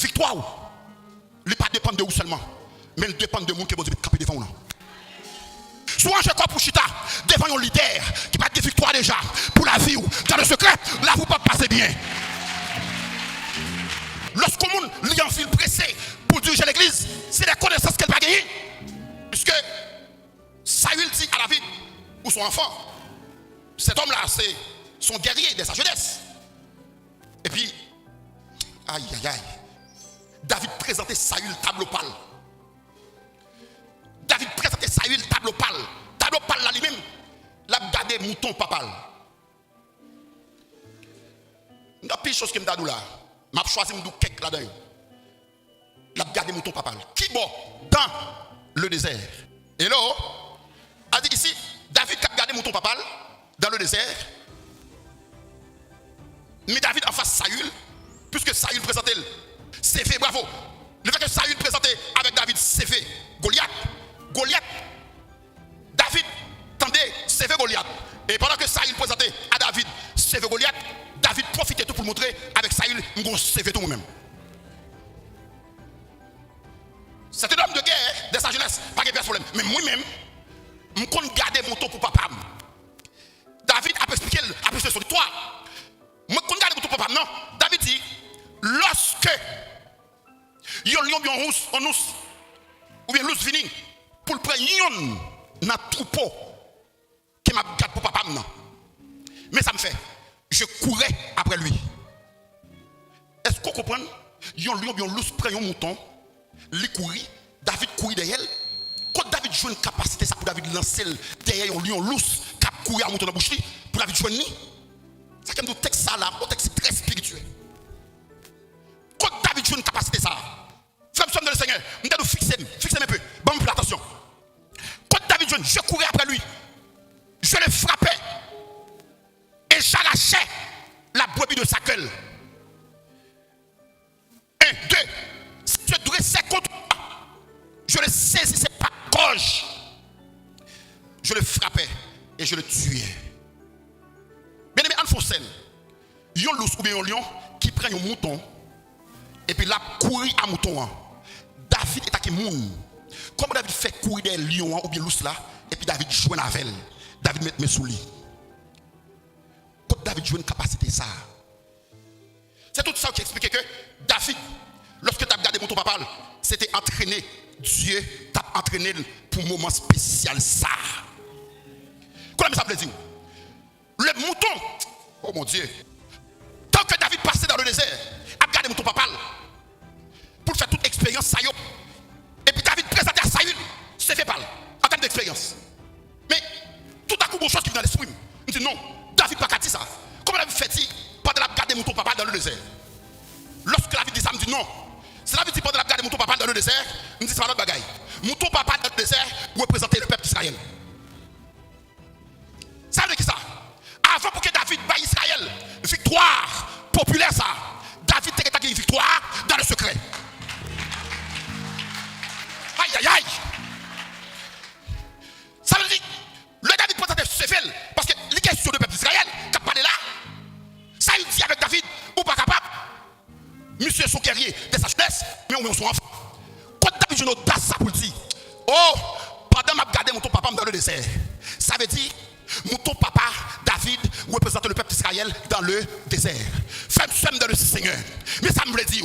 victoire, il ne dépend pas de vous seulement, mais il dépend de vous qui vous camper devant vous. Soit je crois pour Chita, devant un leader qui va des victoires déjà pour la vie, dans le secret, là vous ne pouvez pas passer bien. Lorsqu'on lit en fil pressé pour diriger l'église, c'est des connaissances qu'elle va gagner. Puisque Saül dit à David, ou son enfant, cet homme-là, c'est son guerrier de sa jeunesse. Et puis, aïe aïe aïe, David présentait Saül tableau pâle. David présentait Saül tableau pâle. Tableau pâle là lui-même, l'a gardé mouton papal. Il y a pire chose que je me dis là. Je choisi de quelque là-dedans. L'a gardé mouton papal. Qui bon dans le désert. Et là, a dit ici, David a gardé mouton papal dans le désert. Mais David en face Saül, puisque Saül présentait CV, bravo. Le fait que Saül présentait avec David CV Goliath, David tendait CV Goliath. Et pendant que Saül présentait à David CV Goliath, David profitait tout pour montrer avec Saül un CV tout moi-même. C'est un homme de guerre de sa jeunesse, pas de problème. Mais moi-même, je compte garder mon temps pour papa. David a expliqué son histoire. Je compte garder mon temps pour papa. Non, David dit, lorsque il y a un lion bien rousse, ou bien l'ous vini, pour le prendre yon dans le troupeau qui m'a gardé pour papa. Non. Mais ça me fait, je courais après lui. Est-ce qu'on comprend? Il y a un lion bien lousse prend un mouton. Il courit, David courit derrière elle. Quand David joue une capacité, ça pour David lancer derrière un lion lousse, qui courir à monter dans la bouche, pour David jouer ni. Ça comme le texte ça là, le texte c'est très spirituel. Quand David joue une capacité ça, fais somme de le Seigneur, nous devons fixer un peu, bon pour attention. Quand David joue, je courais après lui, je le frappais et j'arrachais la brebis de sa gueule. 1, 2. Je dressais contre moi. Je le saisissais par gorge. Je le frappais et je le tuais. Bien aimé, Anne Fossel, il y a un loup ou bien un lion qui prend un mouton et puis là, courir à mouton. David est à qui moun. Comment David fait courir des lions ou bien loup là et puis David joue avec elle. David met mes sous lui. Quand David joue une capacité ça. C'est tout ça qui explique que David, lorsque tu as regardé mouton papal, c'était entraîné. Dieu t'a entraîné pour un moment spécial ça. Comment ça veut dire? Le mouton, oh mon Dieu, tant que David passait dans le désert, a regardé mouton papal pour faire toute expérience ça. Et puis David présentait à Saül, c'est fait pas en termes d'expérience. Mais tout à coup, une chose qui vient dans l'esprit, il dit non, David n'a pas dit ça. Comment David fait-il pendant la regarder mouton papal dans le désert? Lorsque David dit ça, il me dit non. C'est David dit pendant la regarder mouton papal dans le désert, il me dit c'est pas notre bagaille. Mouton papal dans le désert représentait le peuple d'Israël. Ça veut dire qui ça? Avant pour que David baille Israël, victoire populaire ça, David a une victoire dans le secret. Aïe aïe aïe. Ça veut dire, le David présentait Séphel, parce que les questions du peuple d'Israël, qui a parlé là, ça il dit avec David, ou pas capable, monsieur son guerrier de sa jeunesse, mais on est son enfant. Quand David j'ai une audace ça pour dire, oh, pendant m'a gardé mon papa dans le désert, ça veut dire, mouton papa David représente le peuple d'Israël dans le désert. Femme dans le Seigneur. Mais ça me le dit.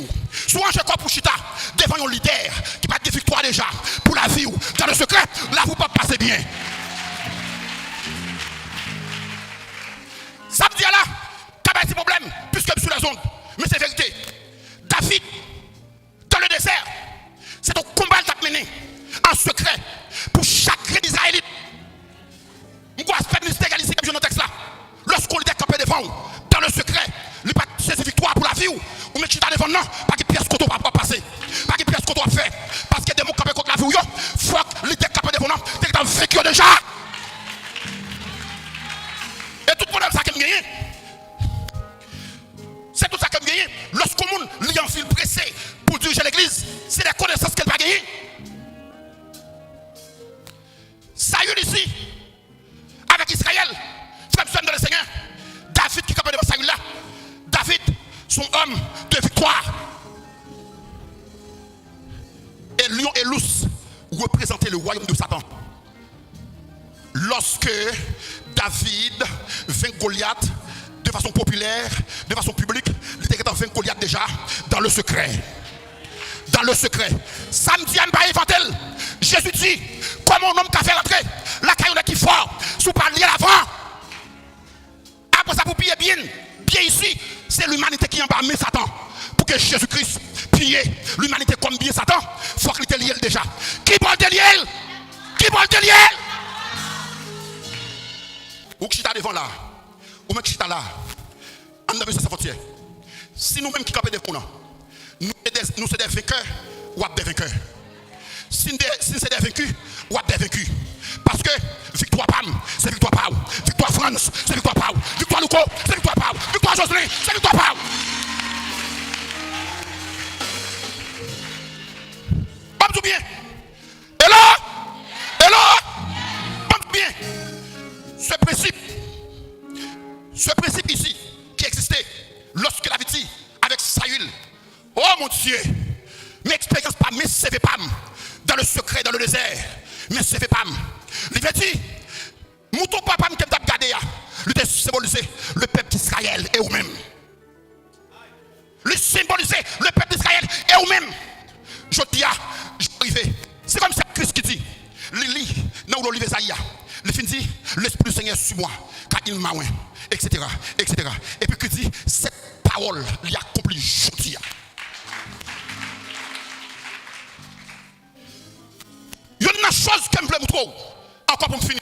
Soit je crois pour Chita, devant un leader qui va des victoires déjà pour la vie. Dans le secret, là vous pas passer bien. Ça me dit là, qu'il y a des problèmes, puisque je suis sur la zone. Mais c'est vérité. David, dans le désert, c'est un combat qu'il a mené en secret pour chaque Israélite. Je vois l'aspect ministériel ici, comme je dans le texte là. Lorsqu'on est campé devant, dans le secret, il pas c'est victoire pour la vie ou mais tu t'as devant non, pas que pièce qu'on doit pas passer, pas que pièce qu'on doit faire, parce que des mots campés contre la vie, faut que l'idée campé devant non, t'es dans le vécu déjà. Et tout le monde ça qui me gagne. C'est tout ça qui me gagne. Lorsqu'on Luz représentait le royaume de Satan. Lorsque David vint Goliath de façon populaire, de façon publique, il était vaincu Goliath déjà dans le secret. Dans le secret. Samedi, on va inventer. Jésus dit, comment un homme qui a fait rentrer la caillou qui fort, sous parler l'avant. Après ça, pour piller bien ici, c'est l'humanité qui en bas, mais Satan. Pour que Jésus-Christ pille l'humanité comme bien Satan, il faut qu'il te lié déjà. Qui va te lier? Qui va te lier? Ou qui est devant là, ou même qui est là, on a besoin de sa frontière. Si nous-mêmes qui campons devant nous, nous sommes des vainqueurs ou des vainqueurs. Si nous sommes des vaincus ou des vaincus. Parce que victoire Pam, c'est victoire Pau. Victoire France, c'est victoire Pau. Victoire Louko, c'est victoire Pau. Victoire Jocelyn, c'est victoire Pau. Pas tout bien. Et là, pas tout bien. Ce principe ici, qui existait lorsque la vie avec Saül, oh mon Dieu, mes expériences pas, mes CV pas, dans le secret, dans le désert, mes CV pas. Il veut dire, mouton papa qui t'a gardé, il a symbolisé le peuple d'Israël et vous-même. Il symbolisait le peuple d'Israël et vous-même. Je dis, c'est comme ça Christ qui dit, Lili, dans l'olive Esaïa, le fin dit, l'Esprit du Seigneur sur moi, car il m'a oint, etc., etc. Et puis qui dit, cette parole, il a accompli aujourd'hui. Il y a une chose que je voulais montrer, encore pour me finir.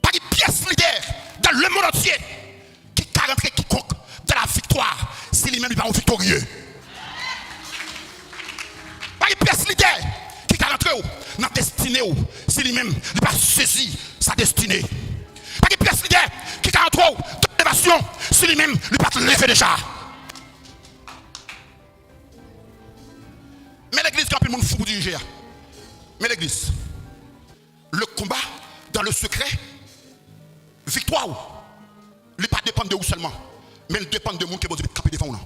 Pas de pièce leader dans le monde entier qui a rentré quiconque dans la victoire, si lui-même n'est pas victorieux. Pas de pièce leader qui a rentré dans la destinée, si lui-même n'est pas saisi sa destinée. Pas de pièce leader qui a rentré dans l'élévation, si lui-même n'est pas levé déjà. Mais l'église, quand le monde fou pour diriger. Mais l'église, le combat dans le secret, victoire, il ne dépend pas de vous seulement, mais il dépend de monde qui va camper devant nous.